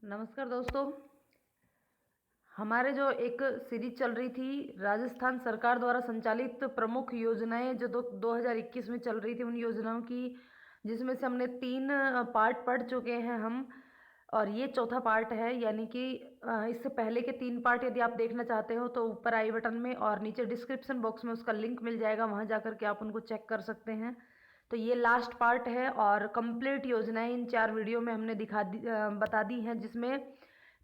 नमस्कार दोस्तों। हमारे जो एक सीरीज चल रही थी राजस्थान सरकार द्वारा संचालित प्रमुख योजनाएं जो 2021 में चल रही थी, उन योजनाओं की, जिसमें से हमने 3 पार्ट पढ़ चुके हैं हम, और ये चौथा पार्ट है। यानी कि इससे पहले के 3 पार्ट यदि आप देखना चाहते हो तो ऊपर आई बटन में और नीचे डिस्क्रिप्शन बॉक्स में उसका लिंक मिल जाएगा, वहाँ जाकर के आप उनको चेक कर सकते हैं। तो ये लास्ट पार्ट है और कंप्लीट योजनाएं इन 4 वीडियो में हमने बता दी हैं, जिसमें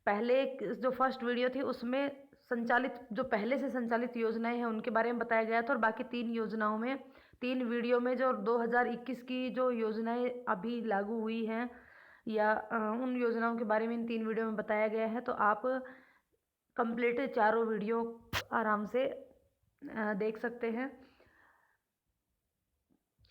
पहले जो फर्स्ट वीडियो थी उसमें संचालित जो पहले से संचालित योजनाएं हैं उनके बारे में बताया गया था, और बाकी 3 योजनाओं में 3 वीडियो में जो 2021 की जो योजनाएं अभी लागू हुई हैं या उन योजनाओं के बारे में इन 3 वीडियो में बताया गया है। तो आप कंप्लीट चारों वीडियो आराम से देख सकते हैं।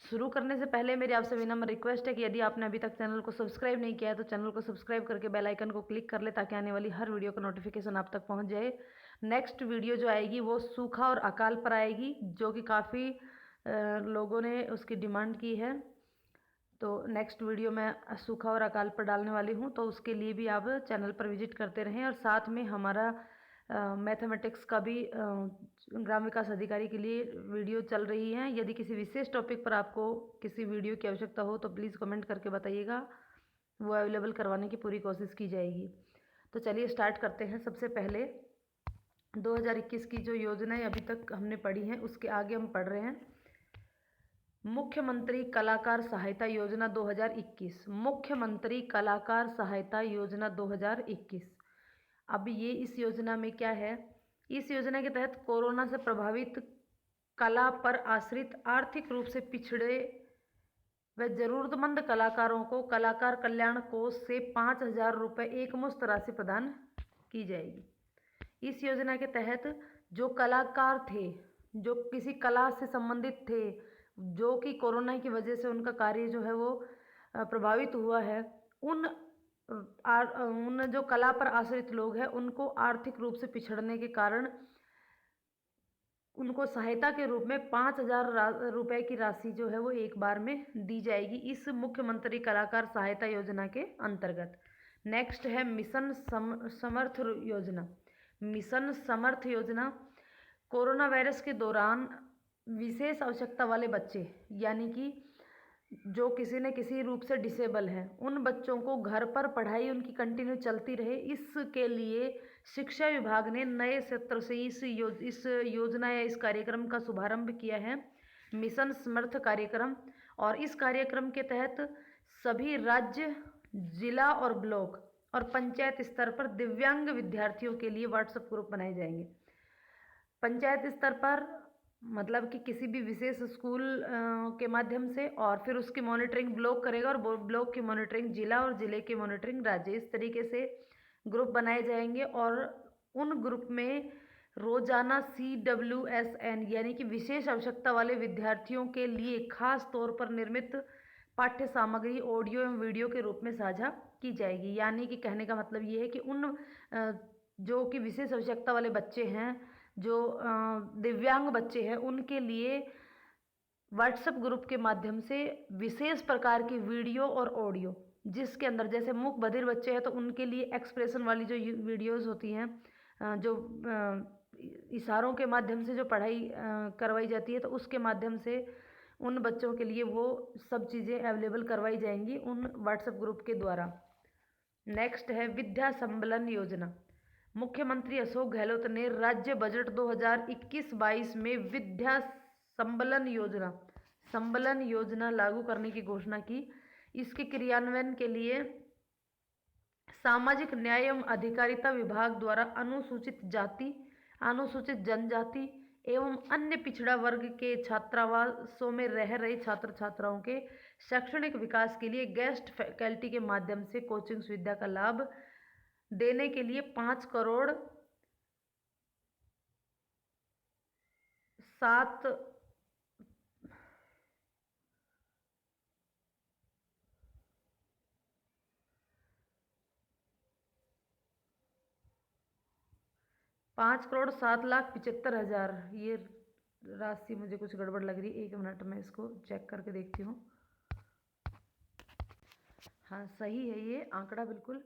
शुरू करने से पहले मेरी आपसे विनम्र रिक्वेस्ट है कि यदि आपने अभी तक चैनल को सब्सक्राइब नहीं किया है तो चैनल को सब्सक्राइब करके बेल आइकन को क्लिक कर ले, ताकि आने वाली हर वीडियो का नोटिफिकेशन आप तक पहुंच जाए। नेक्स्ट वीडियो जो आएगी वो सूखा और अकाल पर आएगी, जो कि काफ़ी लोगों ने उसकी डिमांड की है। तो नेक्स्ट वीडियो मैं सूखा और अकाल पर डालने वाली हूँ, तो उसके लिए भी आप चैनल पर विजिट करते रहें। और साथ में हमारा मैथमेटिक्स का भी ग्राम विकास अधिकारी के लिए वीडियो चल रही है। यदि किसी विशेष टॉपिक पर आपको किसी वीडियो की आवश्यकता हो तो प्लीज़ कमेंट करके बताइएगा, वो अवेलेबल करवाने की पूरी कोशिश की जाएगी। तो चलिए स्टार्ट करते हैं। सबसे पहले 2021 की जो योजनाएं अभी तक हमने पढ़ी हैं उसके आगे हम पढ़ रहे हैं मुख्यमंत्री कलाकार सहायता योजना 2021। मुख्यमंत्री कलाकार सहायता योजना 2021। अब ये इस योजना में क्या है? इस योजना के तहत कोरोना से प्रभावित कला पर आश्रित आर्थिक रूप से पिछड़े व जरूरतमंद कलाकारों को कलाकार कल्याण कोष से 5,000 रुपये एकमुश्त राशि प्रदान की जाएगी। इस योजना के तहत जो कलाकार थे, जो किसी कला से संबंधित थे, जो कि कोरोना की वजह से उनका कार्य जो है वो प्रभावित हुआ है, उन जो कला पर आश्रित लोग हैं उनको आर्थिक रूप से पिछड़ने के कारण उनको सहायता के रूप में 5,000 रुपये की राशि जो है वो एक बार में दी जाएगी, इस मुख्यमंत्री कलाकार सहायता योजना के अंतर्गत। नेक्स्ट है मिशन समर्थ योजना। मिशन समर्थ योजना कोरोना वायरस के दौरान विशेष आवश्यकता वाले बच्चे, यानी कि जो किसी न किसी रूप से डिसेबल हैं, उन बच्चों को घर पर पढ़ाई उनकी कंटिन्यू चलती रहे, इसके लिए शिक्षा विभाग ने नए सत्र से इस योजना या इस कार्यक्रम का शुभारंभ किया है, मिशन समर्थ कार्यक्रम। और इस कार्यक्रम के तहत सभी राज्य, जिला और ब्लॉक और पंचायत स्तर पर दिव्यांग विद्यार्थियों के लिए व्हाट्सएप ग्रुप बनाए जाएंगे। पंचायत स्तर पर मतलब कि किसी भी विशेष स्कूल के माध्यम से, और फिर उसकी मॉनिटरिंग ब्लॉक करेगा और ब्लॉक की मॉनिटरिंग जिला और जिले की मॉनिटरिंग राज्य। इस तरीके से ग्रुप बनाए जाएंगे और उन ग्रुप में रोजाना CWSN यानी कि विशेष आवश्यकता वाले विद्यार्थियों के लिए खास तौर पर निर्मित पाठ्य सामग्री ऑडियो एवं वीडियो के रूप में साझा की जाएगी। यानी कि कहने का मतलब ये है कि उन जो कि विशेष आवश्यकता वाले बच्चे हैं, जो दिव्यांग बच्चे हैं, उनके लिए व्हाट्सएप ग्रुप के माध्यम से विशेष प्रकार की वीडियो और ऑडियो, जिसके अंदर जैसे मूक बधिर बच्चे हैं तो उनके लिए एक्सप्रेशन वाली जो वीडियोस होती हैं, जो इशारों के माध्यम से जो पढ़ाई करवाई जाती है, तो उसके माध्यम से उन बच्चों के लिए वो सब चीज़ें अवेलेबल करवाई जाएंगी उन व्हाट्सएप ग्रुप के द्वारा। नेक्स्ट है विद्या संबलन योजना। मुख्यमंत्री अशोक गहलोत ने राज्य बजट 2021-22 में विद्या संबलन योजना लागू करने की घोषणा की। इसके क्रियान्वयन के लिए सामाजिक न्याय एवं अधिकारिता विभाग द्वारा अनुसूचित जाति, अनुसूचित जनजाति एवं अन्य पिछड़ा वर्ग के छात्रावासों में रह रहे छात्र छात्राओं के शैक्षणिक विकास के लिए गेस्ट फैकल्टी के माध्यम से कोचिंग सुविधा का लाभ देने के लिए 5 करोड़ 7,75,हजार, ये राशि मुझे कुछ गड़बड़ लग रही है। 1 मिनट में इसको चेक करके देखती हूँ। हाँ सही है ये आंकड़ा बिल्कुल।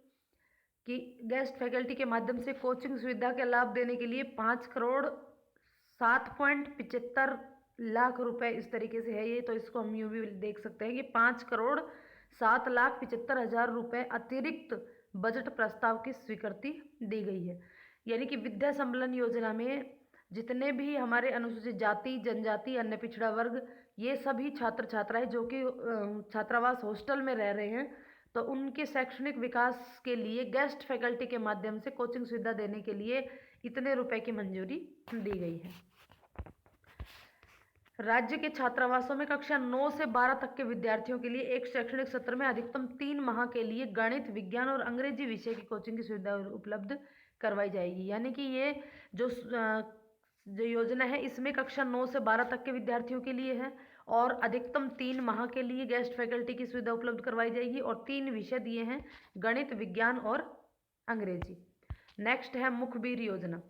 कि गेस्ट फैकल्टी के माध्यम से कोचिंग सुविधा के लाभ देने के लिए 5,07,75 रुपए इस तरीके से है ये, तो इसको हम यूं भी देख सकते हैं कि 5,07,75,000 रुपए अतिरिक्त बजट प्रस्ताव की स्वीकृति दी गई है। यानी कि विद्या संबलन योजना में जितने भी हमारे अनुसूचित जाति, जनजाति, अन्य पिछड़ा वर्ग, ये सभी छात्र छात्राएं जो कि छात्रावास हॉस्टल में रह रहे हैं, तो उनके शैक्षणिक विकास के लिए गेस्ट फैकल्टी के माध्यम से कोचिंग सुविधा देने के लिए इतने रुपए की मंजूरी दी गई है। राज्य के छात्रावासों में कक्षा 9 से 12 तक के विद्यार्थियों के लिए एक शैक्षणिक सत्र में अधिकतम 3 माह के लिए गणित, विज्ञान और अंग्रेजी विषय की कोचिंग की सुविधा उपलब्ध करवाई जाएगी। यानी कि ये जो योजना है इसमें कक्षा 9 से 12 तक के विद्यार्थियों के लिए है और अधिकतम 3 माह के लिए गेस्ट फैकल्टी की सुविधा उपलब्ध करवाई जाएगी और 3 विषय दिए हैं, गणित, विज्ञान और अंग्रेजी। नेक्स्ट है मुखबिर योजना।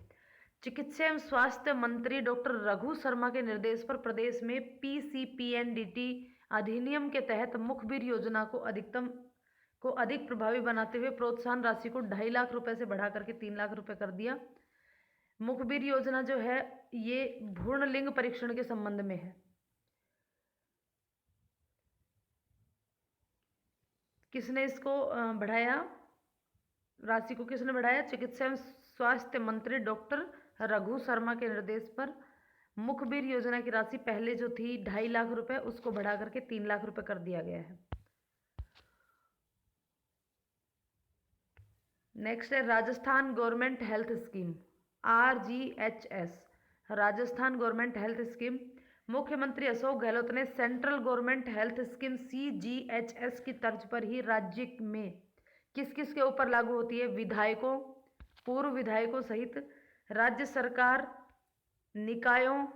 चिकित्सा एवं स्वास्थ्य मंत्री डॉक्टर रघु शर्मा के निर्देश पर प्रदेश में PCPNDT अधिनियम के तहत मुखबिर योजना को अधिक प्रभावी बनाते हुए प्रोत्साहन राशि को 2.5 लाख रुपए से बढ़ा करके 3 लाख रुपए कर दिया। मुखबिर योजना जो है ये भ्रूण लिंग परीक्षण के संबंध में है। किसने इसको बढ़ाया, राशि को किसने बढ़ाया? चिकित्सा एवं स्वास्थ्य मंत्री डॉक्टर रघु शर्मा के निर्देश पर मुखबिर योजना की राशि पहले जो थी 2.5 लाख रुपए उसको बढ़ा करके 3 लाख रुपए कर दिया गया है। नेक्स्ट है Rajasthan government health scheme RGHS। Rajasthan government health scheme मुख्यमंत्री अशोक गहलोत ने central government health scheme CGHS की तर्ज पर ही राज्य में किस किस के ऊपर लागू होती है? विधायकों, पूर्व विधायकों सहित राज्य सरकार, निकायों,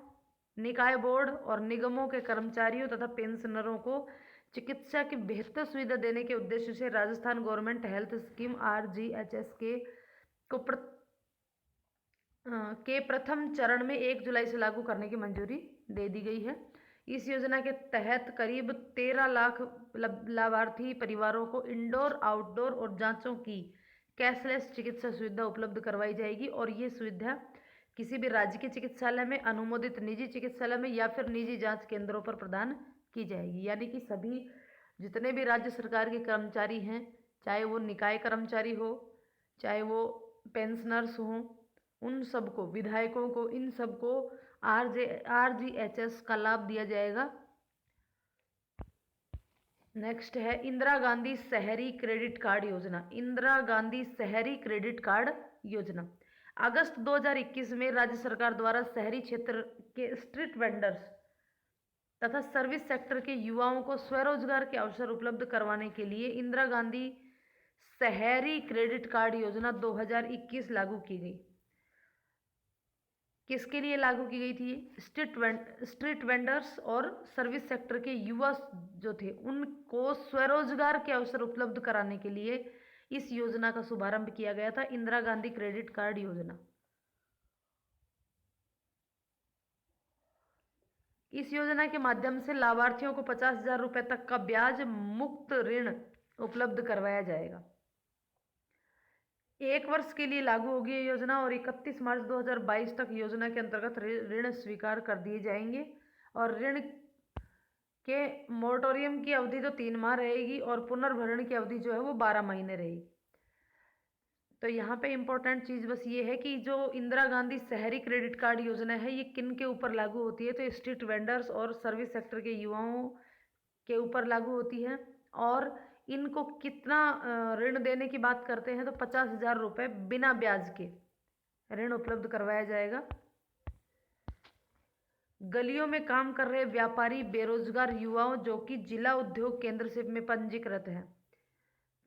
निकाय बोर्ड और निगमों के कर्मचारियों तथा पेंशनरों को चिकित्सा की बेहतर सुविधा देने के उद्देश्य से Rajasthan government health scheme RGHS के प्रथम चरण में 1 जुलाई से लागू करने की मंजूरी दे दी गई है। इस योजना के तहत करीब 13 लाख लाभार्थी परिवारों को इंडोर, आउटडोर और जांचों की कैशलेस चिकित्सा सुविधा उपलब्ध करवाई जाएगी और ये सुविधा किसी भी राज्य के चिकित्सालय में, अनुमोदित निजी चिकित्सालय में या फिर निजी जांच केंद्रों पर प्रदान की जाएगी। यानी कि सभी जितने भी राज्य सरकार के कर्मचारी हैं, चाहे वो निकाय कर्मचारी हो, चाहे वो पेंशनर्स हों, उन सबको, विधायकों को, इन सबको RGHS का लाभ दिया जाएगा। नेक्स्ट है इंदिरा गांधी शहरी क्रेडिट कार्ड योजना। इंदिरा गांधी शहरी क्रेडिट कार्ड योजना अगस्त 2021 में राज्य सरकार द्वारा शहरी क्षेत्र के स्ट्रीट वेंडर्स तथा सर्विस सेक्टर के युवाओं को स्वरोजगार के अवसर उपलब्ध करवाने के लिए इंदिरा गांधी शहरी क्रेडिट कार्ड योजना 2021 लागू की गई। किसके लिए लागू की गई थी? स्ट्रीट वेंडर्स और सर्विस सेक्टर के युवा जो थे उनको स्वरोजगार के अवसर उपलब्ध कराने के लिए इस योजना का शुभारंभ किया गया था, इंदिरा गांधी क्रेडिट कार्ड योजना। इस योजना के माध्यम से लाभार्थियों को 50,000 रुपए तक का ब्याज मुक्त ऋण उपलब्ध करवाया जाएगा। 1 वर्ष के लिए लागू होगी ये योजना और 31 मार्च 2022 तक योजना के अंतर्गत ऋण स्वीकार कर दिए जाएंगे और ऋण के मोरेटोरियम की अवधि तो 3 माह रहेगी और पुनर्भरण की अवधि जो है वो 12 महीने रहेगी। तो यहाँ पे इम्पोर्टेंट चीज़ बस ये है कि जो इंदिरा गांधी शहरी क्रेडिट कार्ड योजना है ये किन के ऊपर लागू होती है? तो स्ट्रीट वेंडर्स और सर्विस सेक्टर के युवाओं के ऊपर लागू होती है और इनको कितना ऋण देने की बात करते हैं तो 50,000 रुपये बिना ब्याज के ऋण उपलब्ध करवाया जाएगा। गलियों में काम कर रहे व्यापारी, बेरोजगार युवाओं जो कि जिला उद्योग केंद्र से में पंजीकृत हैं,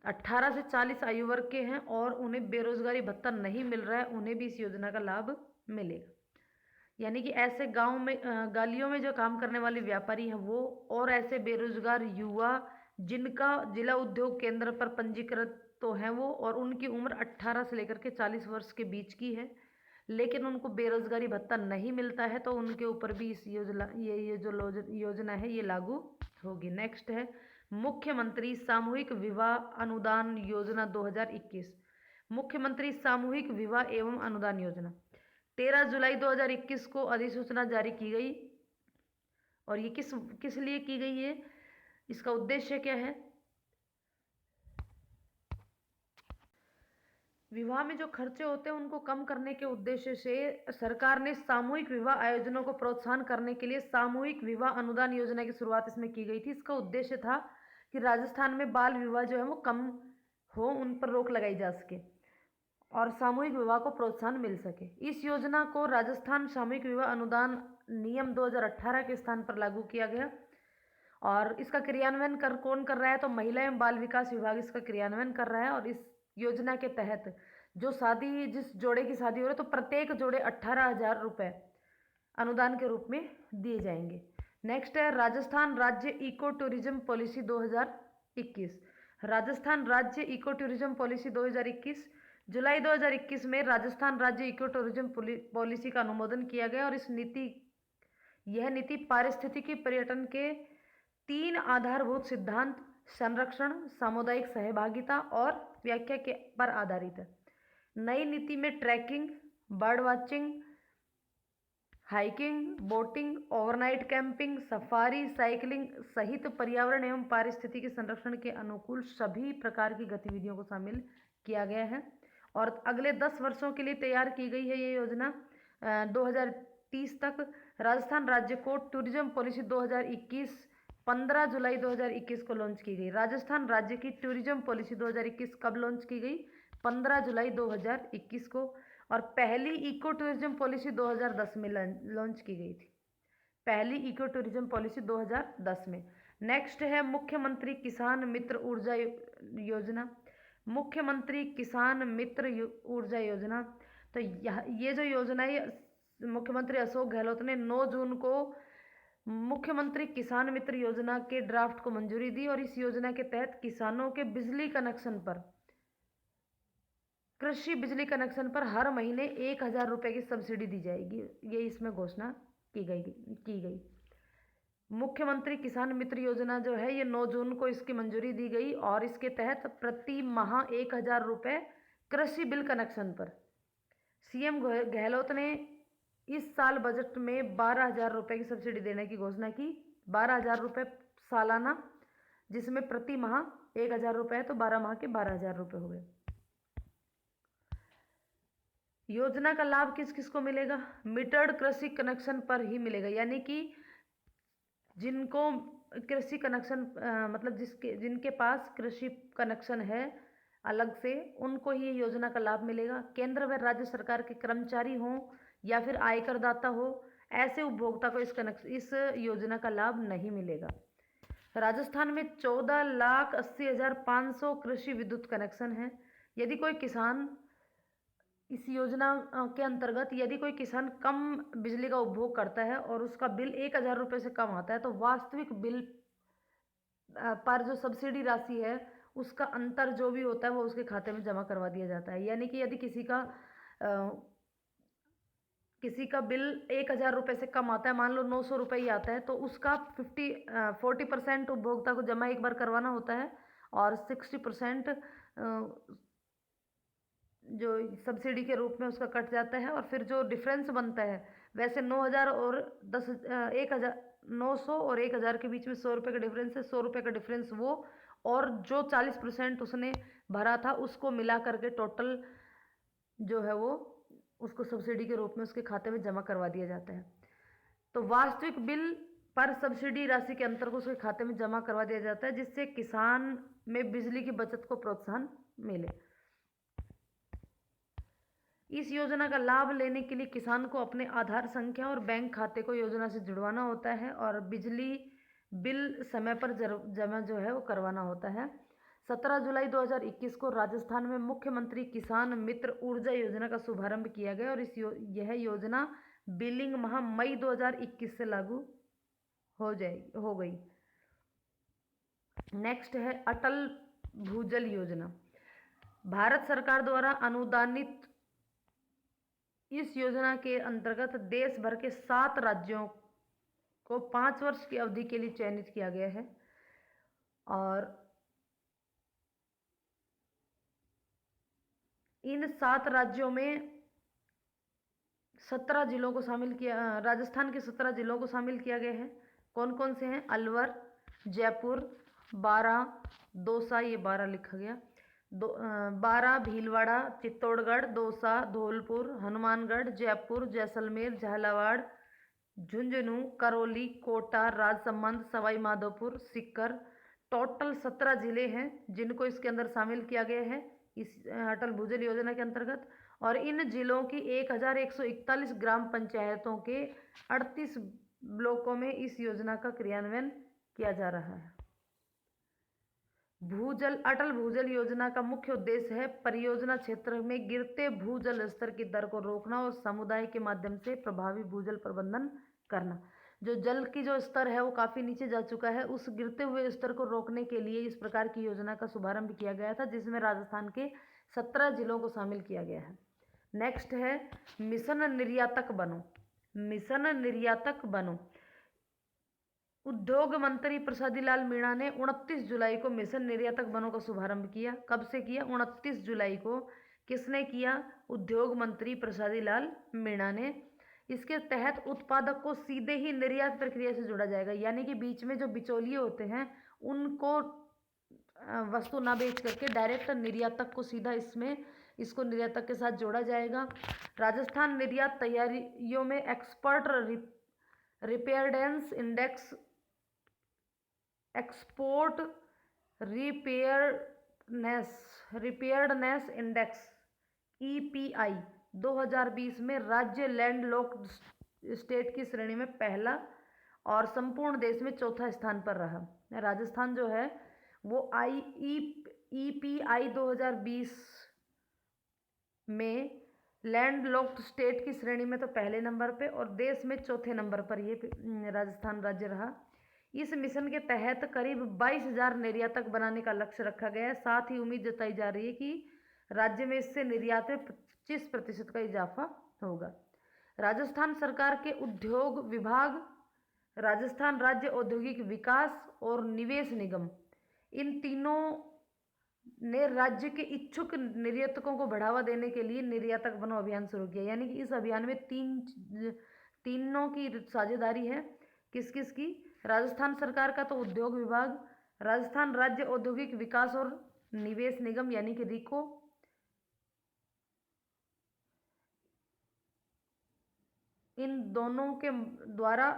18 से 40 आयु वर्ग के हैं और उन्हें बेरोजगारी भत्ता नहीं मिल रहा है, उन्हें भी इस योजना का लाभ मिलेगा। यानी कि ऐसे गांव में गलियों में जो काम करने वाले व्यापारी हैं वो और ऐसे बेरोजगार युवा जिनका जिला उद्योग केंद्र पर पंजीकृत तो हैं वो और उनकी उम्र 18 से लेकर के 40 वर्ष के बीच की है लेकिन उनको बेरोजगारी भत्ता नहीं मिलता है तो उनके ऊपर भी इस ये जो योजना है ये लागू होगी। नेक्स्ट है मुख्यमंत्री सामूहिक विवाह अनुदान योजना 2021। मुख्यमंत्री सामूहिक विवाह एवं अनुदान योजना, 13 जुलाई 2021 को अधिसूचना जारी की गई। और ये किस किस लिए की गई है, इसका उद्देश्य क्या है? विवाह में जो खर्चे होते हैं उनको कम करने के उद्देश्य से सरकार ने सामूहिक विवाह आयोजनों को प्रोत्साहन करने के लिए सामूहिक विवाह अनुदान योजना की शुरुआत इसमें की गई थी। इसका उद्देश्य था कि राजस्थान में बाल विवाह जो है वो कम हो, उन पर रोक लगाई जा सके और सामूहिक विवाह को प्रोत्साहन मिल सके। इस योजना को राजस्थान सामूहिक विवाह अनुदान नियम 2018 के स्थान पर लागू किया गया। और इसका क्रियान्वयन कौन कर रहा है? तो महिला एवं बाल विकास विभाग इसका क्रियान्वयन कर रहा है। और इस योजना के तहत जिस जोड़े की शादी हो रही है तो प्रत्येक जोड़े 18,000 रुपये अनुदान के रूप में दिए जाएंगे। नेक्स्ट है राजस्थान राज्य इको टूरिज्म पॉलिसी 2021। राजस्थान राज्य इको टूरिज्म पॉलिसी 2021 जुलाई 2021 में राजस्थान राज्य इको टूरिज्म पॉलिसी का अनुमोदन किया गया। और यह नीति पारिस्थितिकी पर्यटन के 3 आधारभूत सिद्धांत संरक्षण, सामुदायिक सहभागिता और व्याख्या के पर आधारित है। नई नीति में trekking, bird watching, hiking, boating, overnight camping, safari, cycling सहित पर्यावरण एवं पारिस्थितिकी संरक्षण के अनुकूल सभी प्रकार की गतिविधियों को शामिल किया गया है। और अगले 10 वर्षों के लिए तैयार की गई है ये योजना। 2030 तक राजस्थान राज्य को टूरिज्म पॉलिसी 2021 15 जुलाई 2021 को लॉन्च की गई। राजस्थान राज्य की टूरिज्म पॉलिसी 2021 कब लॉन्च की गई? 15 जुलाई 2021 को। और पहली इको टूरिज्म पॉलिसी 2010 में लॉन्च की गई थी। पहली इको टूरिज्म पॉलिसी 2010 में। नेक्स्ट है मुख्यमंत्री किसान मित्र ऊर्जा योजना। मुख्यमंत्री किसान मित्र ऊर्जा योजना, तो ये जो योजना है मुख्यमंत्री अशोक गहलोत ने 9 जून को मुख्यमंत्री किसान मित्र योजना के ड्राफ्ट को मंजूरी दी। और इस योजना के तहत किसानों के बिजली कनेक्शन पर, कृषि बिजली कनेक्शन पर हर महीने 1,000 रुपये की सब्सिडी दी जाएगी। ये इसमें घोषणा की गई। मुख्यमंत्री किसान मित्र योजना जो है ये 9 जून को इसकी मंजूरी दी गई। और इसके तहत प्रति माह 1,000 रुपये कृषि बिल कनेक्शन पर सीएम गहलोत ने इस साल बजट में 12,000 रुपये की सब्सिडी देने की घोषणा की। 12,000 रुपये सालाना, जिसमें प्रति माह 1,000 रुपये है तो 12 माह के 12,000 रुपये हो गए। योजना का लाभ किस किस को मिलेगा? मीटर्ड कृषि कनेक्शन पर ही मिलेगा। यानी कि जिनको कृषि कनेक्शन मतलब जिनके पास कृषि कनेक्शन है अलग से, उनको ही योजना का लाभ मिलेगा। केंद्र व राज्य सरकार के कर्मचारी हों या फिर आयकर दाता हो, ऐसे उपभोक्ता को इस योजना का लाभ नहीं मिलेगा। राजस्थान में 14,80,500 कृषि विद्युत कनेक्शन है। यदि कोई किसान इस योजना के अंतर्गत यदि कोई किसान कम बिजली का उपभोग करता है और उसका बिल 1,000 रुपये से कम आता है तो वास्तविक बिल पर जो सब्सिडी राशि है उसका अंतर जो भी होता है वो उसके खाते में जमा करवा दिया जाता है। यानी कि यदि किसी का बिल 1,000 रुपये से कम आता है, मान लो 900 रुपये ही आता है, तो उसका 40% उपभोक्ता को जमा एक बार करवाना होता है और 60% जो सब्सिडी के रूप में उसका कट जाता है। और फिर जो डिफरेंस बनता है, वैसे 9,000 और 900 और 1,000 के बीच में 100 रुपये का डिफरेंस है। 100 रुपये का डिफरेंस वो और जो 40% उसने भरा था उसको मिला करके टोटल जो है वो उसको सब्सिडी के रूप में उसके खाते में जमा करवा दिया जाता है। तो वास्तविक बिल पर सब्सिडी राशि के अंतर को उसके खाते में जमा करवा दिया जाता है, जिससे किसान में बिजली की बचत को प्रोत्साहन मिले। इस योजना का लाभ लेने के लिए किसान को अपने आधार संख्या और बैंक खाते को योजना से जुड़वाना होता है और बिजली बिल समय पर जमा जो है वो करवाना होता है। 17 जुलाई 2021 को राजस्थान में मुख्यमंत्री किसान मित्र ऊर्जा योजना का शुभारंभ किया गया और यह योजना बिलिंग माह मई 2021 से लागू हो गई। नेक्स्ट है अटल भूजल योजना। भारत सरकार द्वारा अनुदानित इस योजना के अंतर्गत देश भर के 7 राज्यों को 5 वर्ष की अवधि के लिए चयनित किया गया है। और इन 7 राज्यों में 17 जिलों को शामिल किया, राजस्थान के 17 जिलों को शामिल किया गया है। कौन कौन से हैं? अलवर, जयपुर, बारां, दौसा, ये 12 लिखा गया, बारां, भीलवाड़ा, चित्तौड़गढ़, दौसा, धौलपुर, हनुमानगढ़, जयपुर, जैसलमेर, झालावाड़, झुंझुनू, करौली, कोटा, राजसमंद, सवाई माधोपुर, सीकर। टोटल 17 जिले हैं जिनको इसके अंदर शामिल किया गया है इस अटल भूजल योजना के अंतर्गत। और इन जिलों की 1141 ग्राम पंचायतों के 38 ब्लॉकों में इस योजना का क्रियान्वयन किया जा रहा है। अटल भूजल योजना का मुख्य उद्देश्य है परियोजना क्षेत्र में गिरते भूजल स्तर की दर को रोकना और समुदाय के माध्यम से प्रभावी भूजल प्रबंधन करना। जो जल की जो स्तर है वो काफ़ी नीचे जा चुका है, उस गिरते हुए स्तर को रोकने के लिए इस प्रकार की योजना का शुभारंभ किया गया था, जिसमें राजस्थान के 17 जिलों को शामिल किया गया है। नेक्स्ट है मिशन निर्यातक बनो। मिशन निर्यातक बनो। उद्योग मंत्री प्रसादी लाल मीणा ने 29 जुलाई को मिशन निर्यातक बनो का शुभारंभ किया। कब से किया? 29 जुलाई को। किसने किया? उद्योग मंत्री प्रसादी लाल मीणा ने। इसके तहत उत्पादक को सीधे ही निर्यात प्रक्रिया से जोड़ा जाएगा, यानी कि बीच में जो बिचौलिए होते हैं उनको वस्तु ना बेच करके डायरेक्ट निर्यातक को सीधा इसको निर्यातक के साथ जोड़ा जाएगा। राजस्थान निर्यात तैयारियों में एक्सपोर्ट रिपेयर्डनेस इंडेक्स EPI 2020 में राज्य लैंडलॉक्ड स्टेट की श्रेणी में पहला और संपूर्ण देश में चौथा स्थान पर रहा। राजस्थान जो है वो EPI 2020 में लैंडलॉक्ड स्टेट की श्रेणी में तो पहले नंबर पे और देश में चौथे नंबर पर ये राजस्थान राज्य रहा। इस मिशन के तहत करीब 22,000 निर्यातक बनाने का लक्ष्य रखा गया है। साथ ही उम्मीद जताई जा रही है कि राज्य में इससे निर्यात में 25% का इजाफा होगा। राजस्थान सरकार के उद्योग विभाग, राजस्थान राज्य औद्योगिक विकास और निवेश निगम, इन तीनों ने राज्य के इच्छुक निर्यातकों को बढ़ावा देने के लिए निर्यातक बनो अभियान शुरू किया। यानी कि इस अभियान में तीनों की साझेदारी है। किस किस की? राजस्थान सरकार का तो उद्योग विभाग, राजस्थान राज्य औद्योगिक विकास और निवेश निगम यानी कि रिको, इन दोनों के द्वारा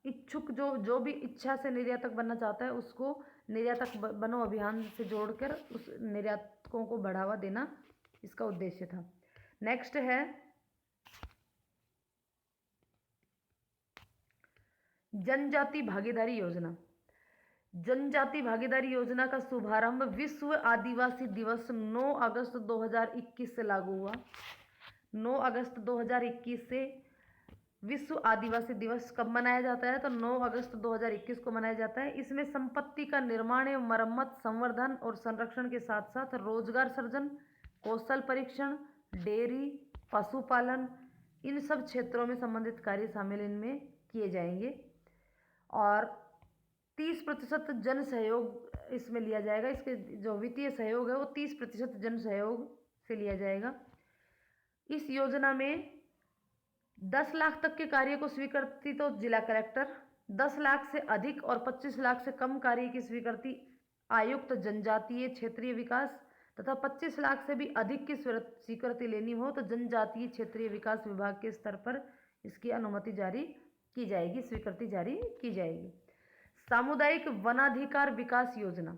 इच्छुक जो भी इच्छा से निर्यातक बनना चाहता है उसको निर्यातक बनो अभियान से जोड़कर उस निर्यातकों को बढ़ावा देना इसका उद्देश्य था। नेक्स्ट है जनजाति भागीदारी योजना। जनजाति भागीदारी योजना का शुभारंभ विश्व आदिवासी दिवस 9 अगस्त 2021 से लागू हुआ। 9 अगस्त 2021 से विश्व आदिवासी दिवस कब मनाया जाता है? तो 9 अगस्त 2021 को मनाया जाता है। इसमें संपत्ति का निर्माण एवं मरम्मत, संवर्धन और संरक्षण के साथ साथ रोजगार सृजन, कौशल परीक्षण, डेयरी, पशुपालन, इन सब क्षेत्रों में संबंधित कार्य शामिल इनमें किए जाएंगे। और 30% जन सहयोग इसमें लिया जाएगा। इसके जो वित्तीय सहयोग है वो 30% जन सहयोग से लिया जाएगा। इस योजना में 10 लाख तक के कार्य को स्वीकृति तो जिला कलेक्टर, 10 लाख से अधिक और 25 लाख से कम कार्य की स्वीकृति आयुक्त जनजातीय क्षेत्रीय विकास तथा 25 लाख से भी अधिक की स्वीकृति लेनी हो तो जनजातीय क्षेत्रीय विकास विभाग के स्तर पर इसकी अनुमति जारी की जाएगी, स्वीकृति जारी की जाएगी। सामुदायिक वनाधिकार विकास योजना,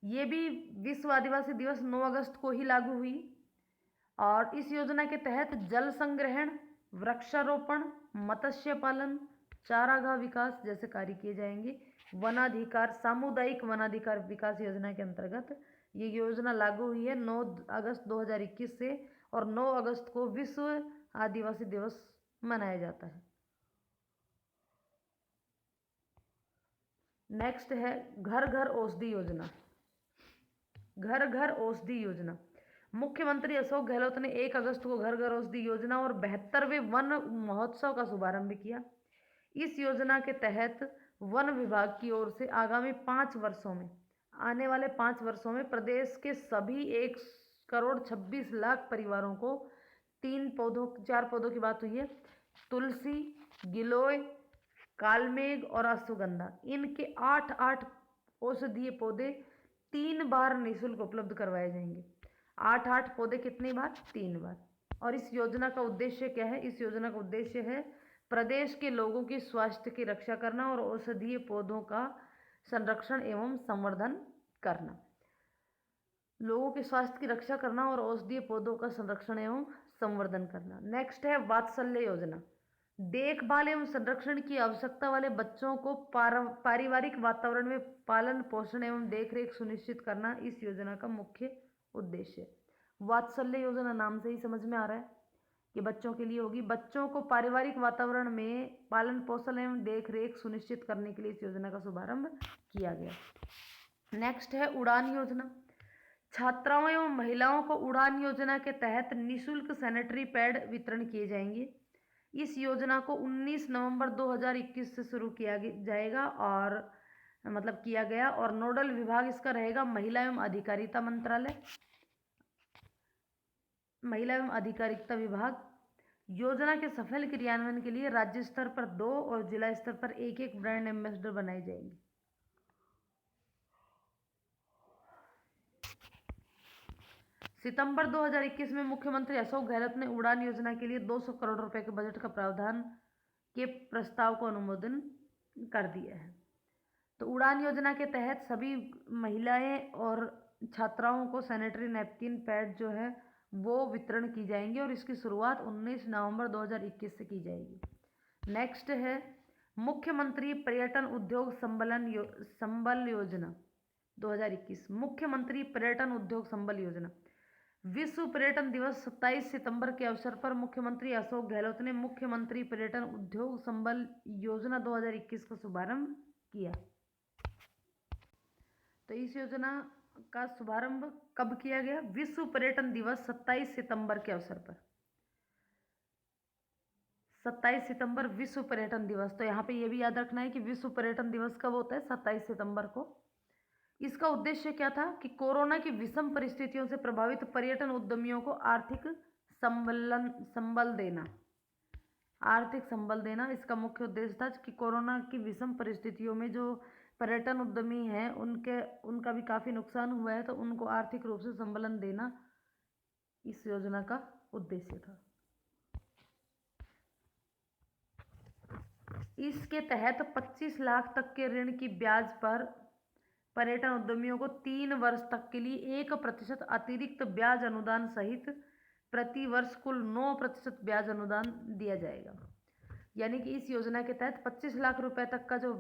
ये भी विश्व आदिवासी दिवस 9 अगस्त को ही लागू हुई और इस योजना के तहत जल संग्रहण, वृक्षारोपण, मत्स्य पालन, चारागाह विकास जैसे कार्य किए जाएंगे। वनाधिकार, सामुदायिक वनाधिकार विकास योजना के अंतर्गत ये योजना लागू हुई है 9 अगस्त 2021 से और 9 अगस्त को विश्व आदिवासी दिवस मनाया जाता है। नेक्स्ट है घर घर औषधि योजना। घर घर औषधि योजना, मुख्यमंत्री अशोक गहलोत ने 1 अगस्त को घर घर औषधि योजना और 72वें वन महोत्सव का शुभारंभ किया। इस योजना के तहत वन विभाग की ओर से आगामी 5 वर्षों में, आने वाले 5 वर्षों में प्रदेश के सभी 1,26,00,000 परिवारों को 4 पौधों की बात हुई है, तुलसी, गिलोय, कालमेघ और अश्वगंधा, इनके 8-8 औषधीय पौधे 3 बार निःशुल्क उपलब्ध करवाए जाएंगे। 8-8 पौधे कितनी बार? 3 बार। और इस योजना का उद्देश्य क्या है? इस योजना का उद्देश्य है प्रदेश के लोगों की स्वास्थ्य की रक्षा करना और औषधीय पौधों का संरक्षण एवं संवर्धन करना। लोगों के स्वास्थ्य की रक्षा करना और औषधीय पौधों का संरक्षण एवं संवर्धन करना। नेक्स्ट है वात्सल्य योजना। देखभाल एवं संरक्षण की आवश्यकता वाले बच्चों को पारिवारिक वातावरण में पालन पोषण एवं देखरेख सुनिश्चित करना इस योजना का मुख्य उद्देश्य है। वात्सल्य योजना नाम से ही समझ में आ रहा है कि बच्चों के लिए होगी। बच्चों को पारिवारिक वातावरण में पालन पोषण एवं देखरेख सुनिश्चित करने के लिए इस योजना का शुभारंभ किया गया। नेक्स्ट है उड़ान योजना। छात्राओं एवं महिलाओं को उड़ान योजना के तहत निःशुल्क सैनिटरी पैड वितरण किए जाएंगे। इस योजना को 19 नवंबर 2021 से शुरू किया जाएगा और किया गया और नोडल विभाग इसका रहेगा महिला एवं अधिकारिता मंत्रालय, महिला एवं अधिकारिता विभाग। योजना के सफल क्रियान्वयन के लिए राज्य स्तर पर 2 और जिला स्तर पर 1-1 ब्रांड एम्बेसडर बनाए जाएंगे। सितंबर 2021 में मुख्यमंत्री अशोक गहलोत ने उड़ान योजना के लिए 200 करोड़ रुपए के बजट का प्रावधान के प्रस्ताव को अनुमोदन कर दिया है। तो उड़ान योजना के तहत सभी महिलाएं और छात्राओं को सैनिटरी नैपकिन पैड जो है वो वितरण की जाएंगी और इसकी शुरुआत 19 नवंबर 2021 से की जाएगी। नेक्स्ट है मुख्यमंत्री पर्यटन उद्योग संबल योजना 2021। मुख्यमंत्री पर्यटन उद्योग संबल योजना। विश्व पर्यटन दिवस 27 सितंबर के अवसर पर मुख्यमंत्री अशोक गहलोत ने मुख्यमंत्री पर्यटन उद्योग संबल योजना 2021 का शुभारंभ किया। तो इस योजना का शुभारंभ कब किया गया? विश्व पर्यटन दिवस 27 सितंबर के अवसर पर। 27 सितंबर विश्व पर्यटन दिवस। तो यहाँ पे ये भी याद रखना है कि विश्व पर्यटन दिवस कब होता है? 27 सितंबर को। इसका उद्देश्य क्या था कि कोरोना की विषम परिस्थितियों से प्रभावित पर्यटन उद्यमियों को आर्थिक संबल देना। आर्थिक संबल देना इसका मुख्य उद्देश्य था कि कोरोना की विषम परिस्थितियों में जो पर्यटन उद्यमी हैं उनका भी काफ़ी नुकसान हुआ है, तो उनको आर्थिक रूप से संबलन देना इस योजना का उद्देश्य था। इसके तहत 25 लाख तक के ऋण की ब्याज पर पर्यटन उद्यमियों को 3 वर्ष तक के लिए 1% अतिरिक्त ब्याज अनुदान सहित प्रति वर्ष कुल 9% ब्याज अनुदान दिया जाएगा। यानी कि इस योजना के तहत 25 लाख रुपए तक का जो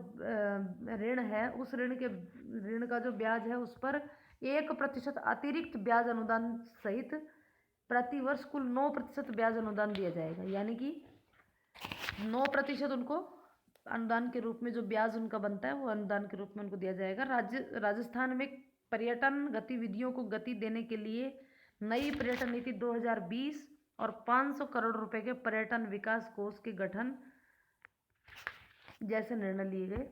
ऋण है, उस ऋण का जो ब्याज है उस पर 1% अतिरिक्त ब्याज अनुदान सहित प्रति वर्ष कुल 9% ब्याज अनुदान दिया जाएगा। यानी कि 9% उनको अनुदान के रूप में जो ब्याज उनका बनता है वो अनुदान के रूप में उनको दिया जाएगा। राजस्थान में पर्यटन गतिविधियों को गति देने के लिए नई पर्यटन नीति 2020 और 500 करोड़ रुपए के पर्यटन विकास कोष के गठन जैसे निर्णय लिए गए।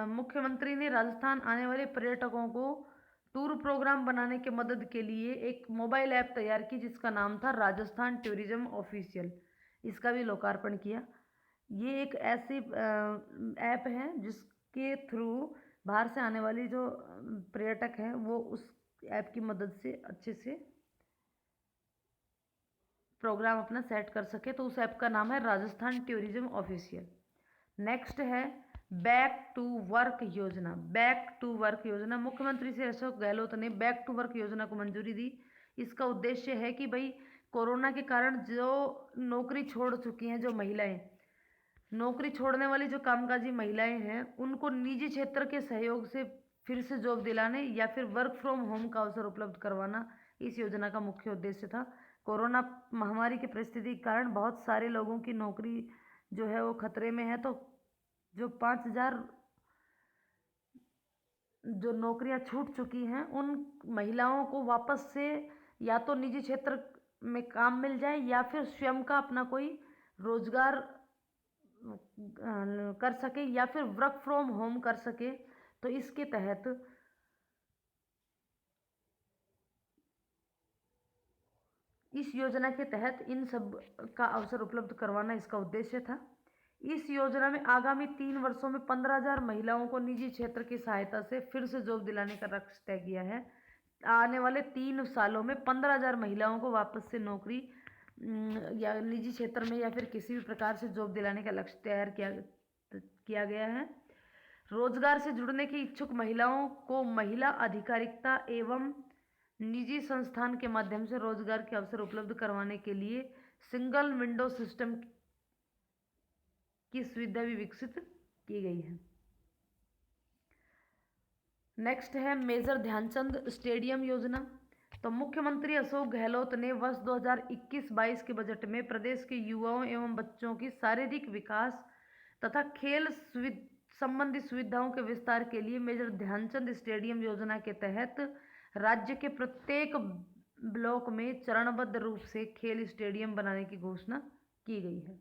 मुख्यमंत्री ने राजस्थान आने वाले पर्यटकों को टूर प्रोग्राम बनाने के मदद के लिए एक मोबाइल ऐप तैयार की जिसका नाम था राजस्थान टूरिज्म ऑफिशियल। इसका भी लोकार्पण किया। ये एक ऐसी ऐप है जिसके थ्रू बाहर से आने वाली जो पर्यटक हैं वो उस ऐप की मदद से अच्छे से प्रोग्राम अपना सेट कर सके। तो उस ऐप का नाम है राजस्थान टूरिज्म ऑफिशियल। नेक्स्ट है बैक टू वर्क योजना। बैक टू वर्क योजना मुख्यमंत्री श्री अशोक गहलोत ने बैक टू वर्क योजना को मंजूरी दी। इसका उद्देश्य है कि भाई कोरोना के कारण जो नौकरी छोड़ चुकी हैं, जो महिलाएं नौकरी छोड़ने वाली जो कामकाजी महिलाएं हैं, उनको निजी क्षेत्र के सहयोग से फिर से जॉब दिलाने या फिर वर्क फ्रॉम होम का अवसर उपलब्ध करवाना इस योजना का मुख्य उद्देश्य था। कोरोना महामारी की परिस्थिति के कारण बहुत सारे लोगों की नौकरी जो है वो खतरे में है। तो जो 5000 जो नौकरियां छूट चुकी हैं उन महिलाओं को वापस से या तो निजी क्षेत्र में काम मिल जाए या फिर स्वयं का अपना कोई रोजगार कर सके या फिर वर्क फ्रॉम होम कर सके। तो इसके तहत इस योजना के तहत इन सब का अवसर उपलब्ध करवाना इसका उद्देश्य था। इस योजना में आगामी 3 वर्षों में 15,000 महिलाओं को निजी क्षेत्र की सहायता से फिर से जॉब दिलाने का लक्ष्य तय किया है। आने वाले 3 सालों में 15,000 महिलाओं को वापस से नौकरी या निजी क्षेत्र में या फिर किसी भी प्रकार से जॉब दिलाने का लक्ष्य तैयार किया गया है। रोजगार से जुड़ने की इच्छुक महिलाओं को महिला अधिकारिता एवं निजी संस्थान के माध्यम से रोजगार के अवसर उपलब्ध करवाने के लिए सिंगल विंडो सिस्टम की सुविधा भी विकसित की गई है। नेक्स्ट है मेजर ध्यानचंद स्टेडियम योजना। तो मुख्यमंत्री अशोक गहलोत ने वर्ष 2021-22 के बजट में प्रदेश के युवाओं एवं बच्चों की शारीरिक विकास तथा खेल संबंधी सुविधाओं के विस्तार के लिए मेजर ध्यानचंद स्टेडियम योजना के तहत राज्य के प्रत्येक ब्लॉक में चरणबद्ध रूप से खेल स्टेडियम बनाने की घोषणा की गई है।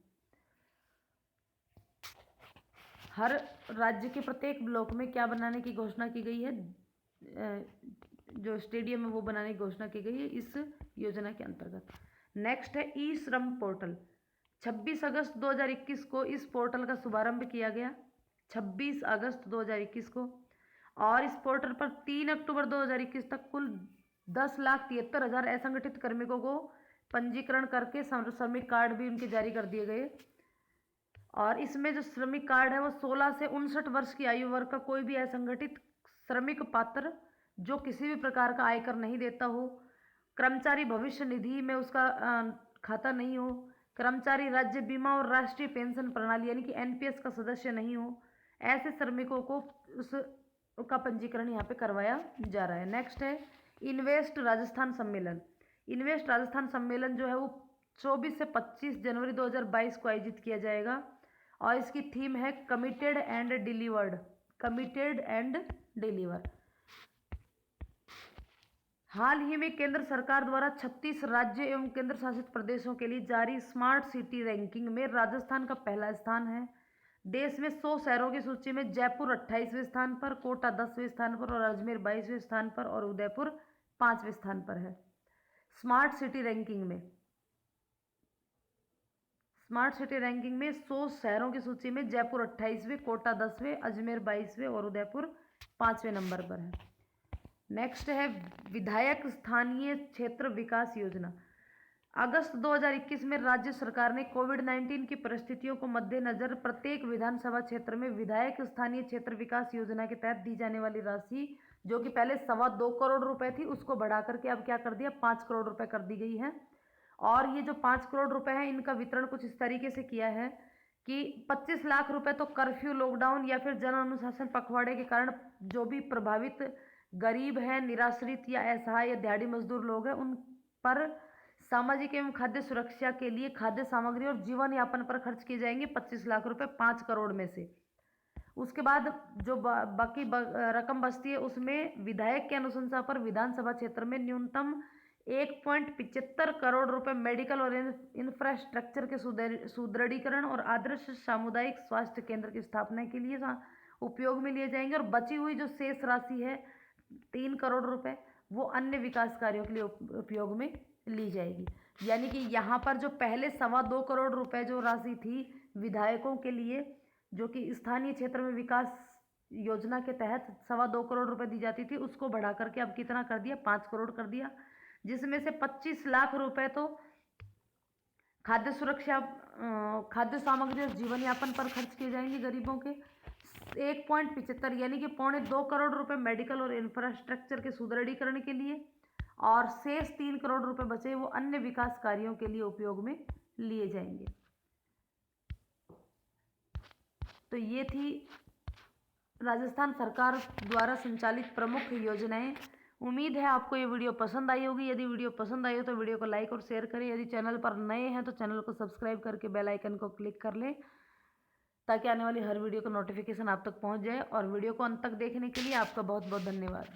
हर राज्य के प्रत्येक ब्लॉक में क्या बनाने की घोषणा की गई है, जो स्टेडियम है वो बनाने की घोषणा की गई है इस योजना के अंतर्गत। नेक्स्ट है ई श्रम पोर्टल। 26 अगस्त 2021 को इस पोर्टल का शुभारंभ किया गया, 26 अगस्त 2021 को, और इस पोर्टल पर 3 अक्टूबर 2021 तक कुल 10,73,000 असंगठित कार्मिकों को पंजीकरण करके श्रमिक कार्ड भी उनके जारी कर दिए गए। और इसमें जो श्रमिक कार्ड है वो 16 से 59 वर्ष की आयु वर्ग का कोई भी असंगठित श्रमिक पात्र जो किसी भी प्रकार का आयकर नहीं देता हो, कर्मचारी भविष्य निधि में उसका खाता नहीं हो, कर्मचारी राज्य बीमा और राष्ट्रीय पेंशन प्रणाली यानी कि एनपीएस का सदस्य नहीं हो, ऐसे श्रमिकों को उसका पंजीकरण यहाँ पे करवाया जा रहा है। नेक्स्ट है इन्वेस्ट राजस्थान सम्मेलन। इन्वेस्ट राजस्थान सम्मेलन जो है वो 24 से 25 जनवरी 2022 को आयोजित किया जाएगा और इसकी थीम है committed and delivered. Committed and deliver. हाल ही में केंद्र सरकार द्वारा 36 राज्य एवं केंद्र शासित प्रदेशों के लिए जारी स्मार्ट सिटी रैंकिंग में राजस्थान का पहला स्थान है। देश में 100 शहरों की सूची में जयपुर 28वें स्थान पर, कोटा 10वें स्थान पर और अजमेर 22वें स्थान पर और उदयपुर 5वें स्थान पर है। स्मार्ट सिटी रैंकिंग में 100 शहरों की सूची में जयपुर 28वें, कोटा 10वें, अजमेर 22वें और उदयपुर 5वें नंबर पर है। नेक्स्ट है विधायक स्थानीय क्षेत्र विकास योजना। अगस्त 2021 में राज्य सरकार ने कोविड-19 की परिस्थितियों को मद्देनजर प्रत्येक विधानसभा क्षेत्र में विधायक स्थानीय क्षेत्र विकास योजना के तहत दी जाने वाली राशि, जो कि पहले 2.25 करोड़ रुपए थी, उसको बढ़ा करके अब क्या कर दिया, 5 करोड़ रुपए कर दी गई है। और ये जो 5 करोड़ रुपए है इनका वितरण कुछ इस तरीके से किया है कि 25 लाख रुपए तो कर्फ्यू, लॉकडाउन या फिर जन अनुशासन पखवाड़े के कारण जो भी प्रभावित गरीब है, निराश्रित या असहाय या दिहाड़ी मजदूर लोग हैं, उन पर सामाजिक एवं खाद्य सुरक्षा के लिए खाद्य सामग्री और जीवन यापन पर खर्च किए जाएंगे 25 लाख रुपए 5 करोड़ में से। उसके बाद जो बाकी रकम बचती है उसमें विधायक के अनुशंसा पर विधानसभा क्षेत्र में न्यूनतम 1.75 करोड़ रुपए मेडिकल और इंफ्रास्ट्रक्चर के सुदृढ़ीकरण और आदर्श सामुदायिक स्वास्थ्य केंद्र की स्थापना के लिए उपयोग में लिए जाएंगे। और बची हुई जो शेष राशि है 3 करोड़ रुपए, वो अन्य विकास कार्यों के लिए उपयोग में ली जाएगी। यानी कि यहाँ पर जो पहले 2.25 करोड़ रुपए जो राशि थी विधायकों के लिए, जो कि स्थानीय क्षेत्र में विकास योजना के तहत 2.25 करोड़ रुपए दी जाती थी, उसको बढ़ा करके अब कितना कर दिया, 5 करोड़ कर दिया, जिसमें से 25 लाख रुपए तो खाद्य सुरक्षा, खाद्य सामग्री और जीवन यापन पर खर्च किए जाएंगे गरीबों के। 1.75 यानी कि 2.25 करोड़ रुपए मेडिकल और इंफ्रास्ट्रक्चर के सुदृढ़ीकरण के लिए, और शेष 3 करोड़ रुपए बचे वो अन्य विकास कार्यों के लिए उपयोग में लिए जाएंगे। तो ये थी राजस्थान सरकार द्वारा संचालित प्रमुख योजनाएं। उम्मीद है आपको ये वीडियो पसंद आई होगी। यदि वीडियो पसंद आई हो तो वीडियो को लाइक और शेयर करें। यदि चैनल पर नए हैं तो चैनल को सब्सक्राइब करके बेल आइकन को क्लिक कर लें, ताकि आने वाली हर वीडियो का नोटिफिकेशन आप तक पहुंच जाए। और वीडियो को अंत तक देखने के लिए आपका बहुत बहुत धन्यवाद।